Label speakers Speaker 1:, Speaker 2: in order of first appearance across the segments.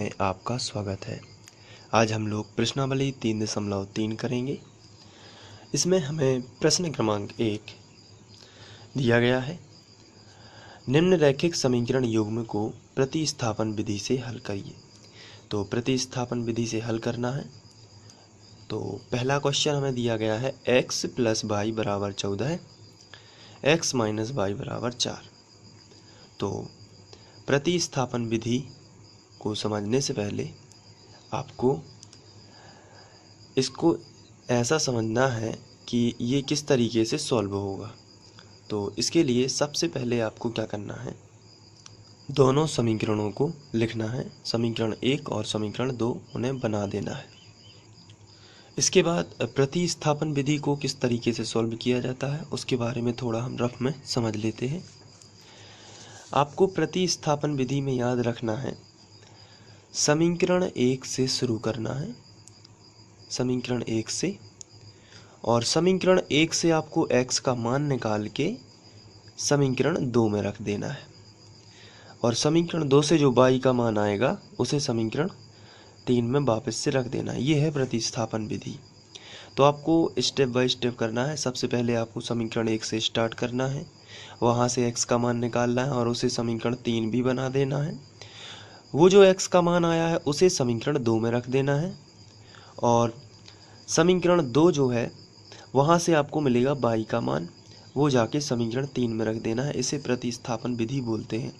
Speaker 1: में आपका स्वागत है। आज हम लोग प्रश्नावली 3.3 करेंगे। इसमें हमें प्रश्न क्रमांक 1 दिया गया है। निम्नलिखित समीकरण युग्म को प्रतिस्थापन विधि से हल करिए। तो प्रतिस्थापन विधि से हल करना है। तो पहला क्वेश्चन हमें दिया गया है x + y = 14, x - y = 4। तो प्रतिस्थापन विधि को समझने से पहले आपको इसको ऐसा समझना है कि ये किस तरीके से सॉल्व होगा। तो इसके लिए सबसे पहले आपको क्या करना है, दोनों समीकरणों को लिखना है। समीकरण 1 और समीकरण 2 उन्हें बना देना है। इसके बाद प्रतिस्थापन विधि को किस तरीके से सॉल्व किया जाता है उसके बारे में थोड़ा हम रफ में समझ लेते हैं। आपको प्रतिस्थापन विधि में याद रखना है, समीकरण 1 से शुरू करना है, समीकरण 1 से, और समीकरण 1 से आपको x का मान निकाल के समीकरण 2 में रख देना है, और समीकरण 2 से जो y का मान आएगा उसे समीकरण 3 में वापस से रख देना है। ये है प्रतिस्थापन विधि। तो आपको स्टेप बाय स्टेप करना है। सबसे पहले आपको समीकरण 1 से स्टार्ट करना है, वहाँ से x का मान निकालना है और उसे समीकरण 3 भी बना देना है। वो जो x का मान आया है उसे समीकरण 2 में रख देना है, और समीकरण 2 जो है वहाँ से आपको मिलेगा y का मान, वो जाके समीकरण 3 में रख देना है। इसे प्रतिस्थापन विधि बोलते हैं।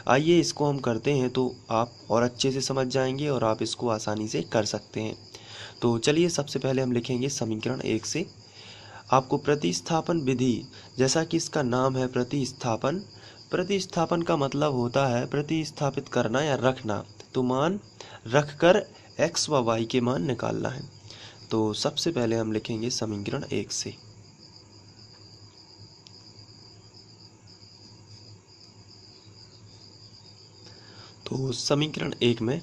Speaker 1: आइए इसको हम करते हैं तो आप और अच्छे से समझ जाएंगे और आप इसको आसानी से कर सकते हैं। तो चलिए सबसे पहले हम लिखेंगे समीकरण 1 से। आपको प्रतिस्थापन विधि, जैसा कि इसका नाम है प्रतिस्थापन, प्रतिस्थापन का मतलब होता है प्रतिस्थापित करना या रखना। तो मान रख कर x व y के मान निकालना है। तो सबसे पहले हम लिखेंगे समीकरण 1 से। तो समीकरण 1 में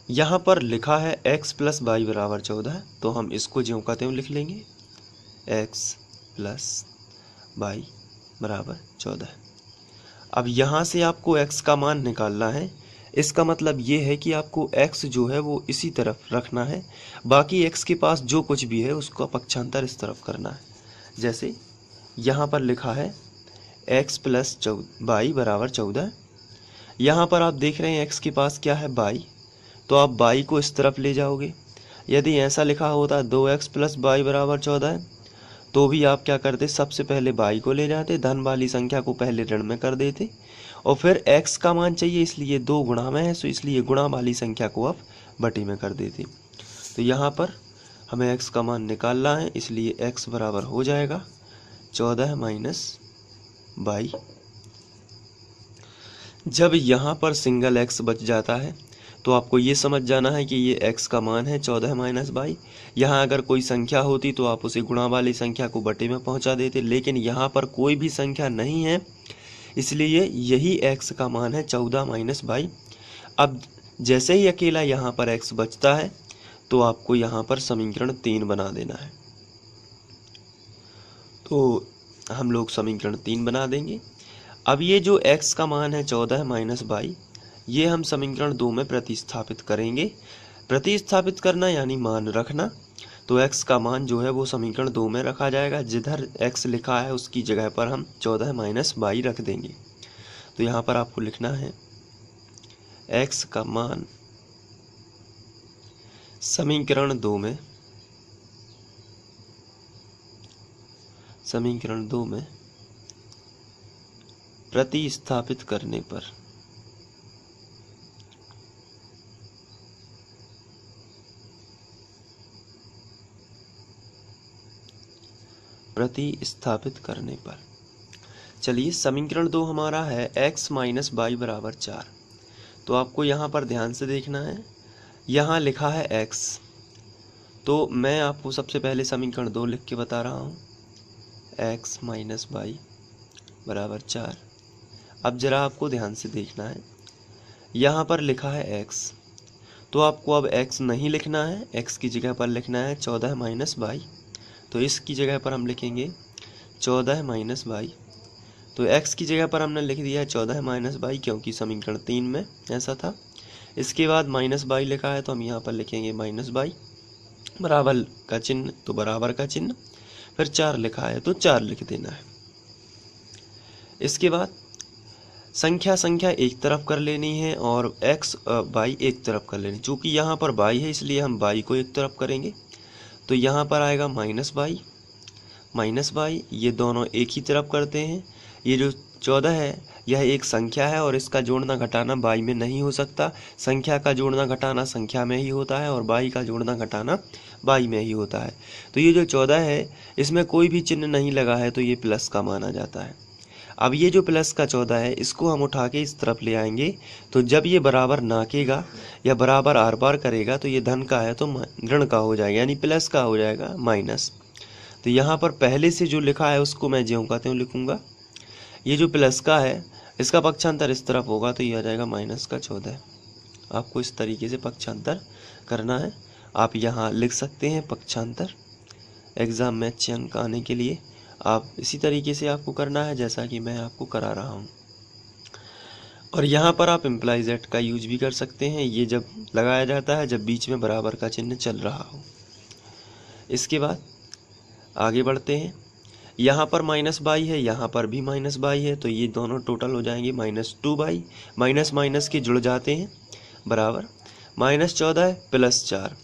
Speaker 1: यहाँ पर लिखा है x + y = 14, तो हम इसको ज्यों का त्यों लिख लेंगे, x + y = 14। अब यहाँ से आपको x का मान निकालना है। इसका मतलब ये है कि आपको x जो है वो इसी तरफ रखना है, बाकी x के पास जो कुछ भी है उसका पक्षांतर इस तरफ करना है। जैसे यहाँ पर लिखा है x + y = 14। यहाँ पर आप देख रहे हैं x के पास क्या है, y, तो आप y को इस तरफ ले जाओगे। यदि ऐसा लिखा होता 2x + y = 14, तो भी आप क्या करते, सबसे पहले y को ले जाते, धन वाली संख्या को पहले ऋण में कर देते, और फिर x का मान चाहिए इसलिए 2 गुणा में है, तो इसलिए गुणा वाली संख्या को आप बटे में कर देते। तो यहाँ पर हमें x का मान निकालना है, इसलिए x बराबर हो जाएगा 14 - y। जब यहाँ पर सिंगल x बच जाता है तो आपको ये समझ जाना है कि ये x का मान है 14 - y। यहाँ अगर कोई संख्या होती तो आप उसे गुणा वाली संख्या को बटे में पहुँचा देते, लेकिन यहाँ पर कोई भी संख्या नहीं है, इसलिए यही x का मान है 14 - y। अब जैसे ही अकेला यहाँ पर x बचता है तो आपको यहाँ पर समीकरण 3 बना देना है। तो हम लोग समीकरण 3 बना देंगे। अब ये जो x का मान है 14 - y, ये हम समीकरण 2 में प्रतिस्थापित करेंगे। प्रतिस्थापित करना यानी मान रखना। तो x का मान जो है वो समीकरण 2 में रखा जाएगा, जिधर x लिखा है उसकी जगह पर हम 14 - y रख देंगे। तो यहाँ पर आपको लिखना है x का मान समीकरण 2 में प्रतिस्थापित करने पर चलिए समीकरण 2 हमारा है x - y = 4। तो आपको यहाँ पर ध्यान से देखना है, यहाँ लिखा है x, तो मैं आपको सबसे पहले समीकरण 2 लिख के बता रहा हूँ, x - y = 4। अब जरा आपको ध्यान से देखना है, यहाँ पर लिखा है x, तो आपको अब x नहीं लिखना है, x की जगह पर लिखना है 14 - y। तो इसकी जगह पर हम लिखेंगे 14 - y। तो x की जगह पर हमने लिख दिया है 14 - y, क्योंकि समीकरण 3 में ऐसा था। इसके बाद माइनस बाई लिखा है तो हम यहाँ पर लिखेंगे माइनस बाई, बराबर का चिन्ह तो बराबर का चिन्ह, फिर 4 लिखा है तो 4 लिख देना है। इसके बाद संख्या एक तरफ कर लेनी है और x बाई एक तरफ कर लेनी। चूँकि यहाँ पर बाई है इसलिए हम बाई को एक तरफ करेंगे, तो यहाँ पर आएगा माइनस बाई, ये दोनों एक ही तरफ करते हैं। ये जो 14 है यह एक संख्या है और इसका जोड़ना घटाना बाई में नहीं हो सकता। संख्या का जोड़ना घटाना संख्या में ही होता है और बाई का जोड़ना घटाना बाई में ही होता है। तो ये जो 14 है इसमें कोई भी चिन्ह नहीं लगा है तो ये प्लस का माना जाता है। अब ये जो प्लस का 14 है इसको हम उठा के इस तरफ ले आएंगे, तो जब ये बराबर नाकेगा या बराबर आर पार करेगा तो ये धन का है तो ऋण का हो जाएगा, यानी प्लस का हो जाएगा माइनस। तो यहाँ पर पहले से जो लिखा है उसको मैं ज्यों का त्यों लिखूँगा। ये जो प्लस का है इसका पक्षांतर इस तरफ होगा तो ये आ जाएगा माइनस का 14। आपको इस तरीके से पक्षांतर करना है। आप यहाँ लिख सकते हैं पक्षांतर। एग्ज़ाम में अच्छे अंक आने के लिए आप इसी तरीके से आपको करना है जैसा कि मैं आपको करा रहा हूँ। और यहाँ पर आप इम्प्लाइज एट का यूज भी कर सकते हैं। ये जब लगाया जाता है जब बीच में बराबर का चिन्ह चल रहा हो। इसके बाद आगे बढ़ते हैं। यहाँ पर माइनस बाई है, यहाँ पर भी माइनस बाई है, तो ये दोनों टोटल हो जाएंगे -2 बाई। माइनस माइनस के जुड़ जाते हैं बराबर -14 प्लस 4।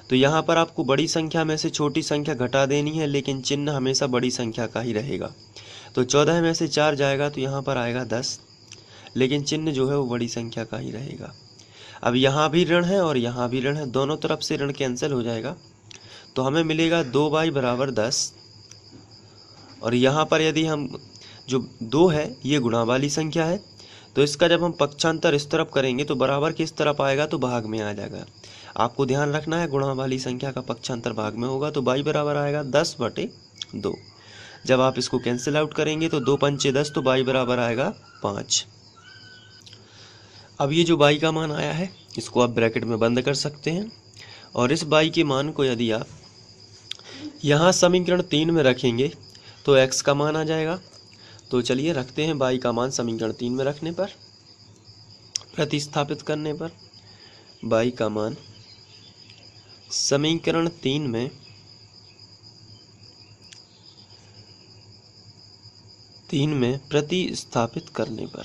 Speaker 1: तो यहाँ पर आपको बड़ी संख्या में से छोटी संख्या घटा देनी है, लेकिन चिन्ह हमेशा बड़ी संख्या का ही रहेगा। तो 14 में से 4 जाएगा तो यहाँ पर आएगा 10, लेकिन चिन्ह जो है वो बड़ी संख्या का ही रहेगा। अब यहाँ भी ऋण है और यहाँ भी ऋण है, दोनों तरफ से ऋण कैंसिल हो जाएगा तो हमें मिलेगा 2 बाई बराबर 10। और यहाँ पर यदि हम जो 2 है ये गुणा वाली संख्या है तो इसका जब हम पक्षांतर इस तरफ करेंगे तो बराबर किस तरफ आएगा तो भाग में आ जाएगा। आपको ध्यान रखना है गुणा वाली संख्या का पक्षांतर भाग में होगा तो बाई बराबर आएगा 10/2। जब आप इसको कैंसिल आउट करेंगे तो 2 पंचे 10 तो बाई बराबर आएगा 5। अब ये जो बाई का मान आया है इसको आप ब्रैकेट में बंद कर सकते हैं और इस बाई के मान को यदि आप यहाँ समीकरण 3 में रखेंगे तो x का मान आ जाएगा। तो चलिए रखते हैं बाई का मान समीकरण 3 में रखने पर, प्रतिस्थापित करने पर बाई का मान समीकरण 3 में प्रतिस्थापित करने पर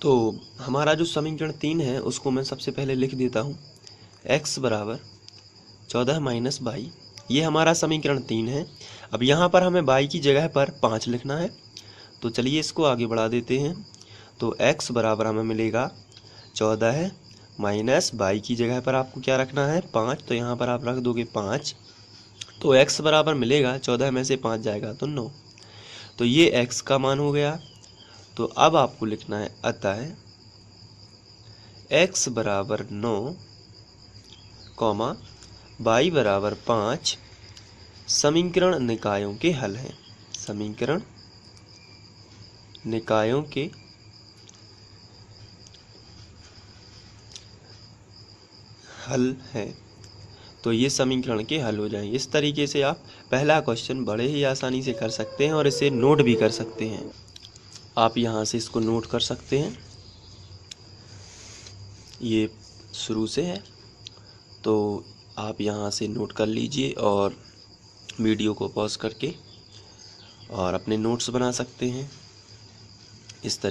Speaker 1: तो हमारा जो समीकरण 3 है उसको मैं सबसे पहले लिख देता हूँ। x बराबर 14 माइनस बाई, ये हमारा समीकरण 3 है। अब यहाँ पर हमें बाई की जगह पर 5 लिखना है, तो चलिए इसको आगे बढ़ा देते हैं। तो x बराबर हमें मिलेगा 14 है माइनस बाई की जगह पर आपको क्या रखना है 5, तो यहाँ पर आप रख दोगे 5। तो x बराबर मिलेगा 14 में से 5 जाएगा तो 9। तो ये x का मान हो गया। तो अब आपको लिखना है अतः x बराबर 9, बाई बराबर 5 समीकरण निकायों के हल हैं। समीकरण निकायों के हल हैं। तो ये समीकरण के हल हो जाएंगे। इस तरीके से आप पहला क्वेश्चन बड़े ही आसानी से कर सकते हैं और इसे नोट भी कर सकते हैं। आप यहाँ से इसको नोट कर सकते हैं, ये शुरू से है तो आप यहाँ से नोट कर लीजिए और वीडियो को पॉज करके और अपने नोट्स बना सकते हैं इस तरीके।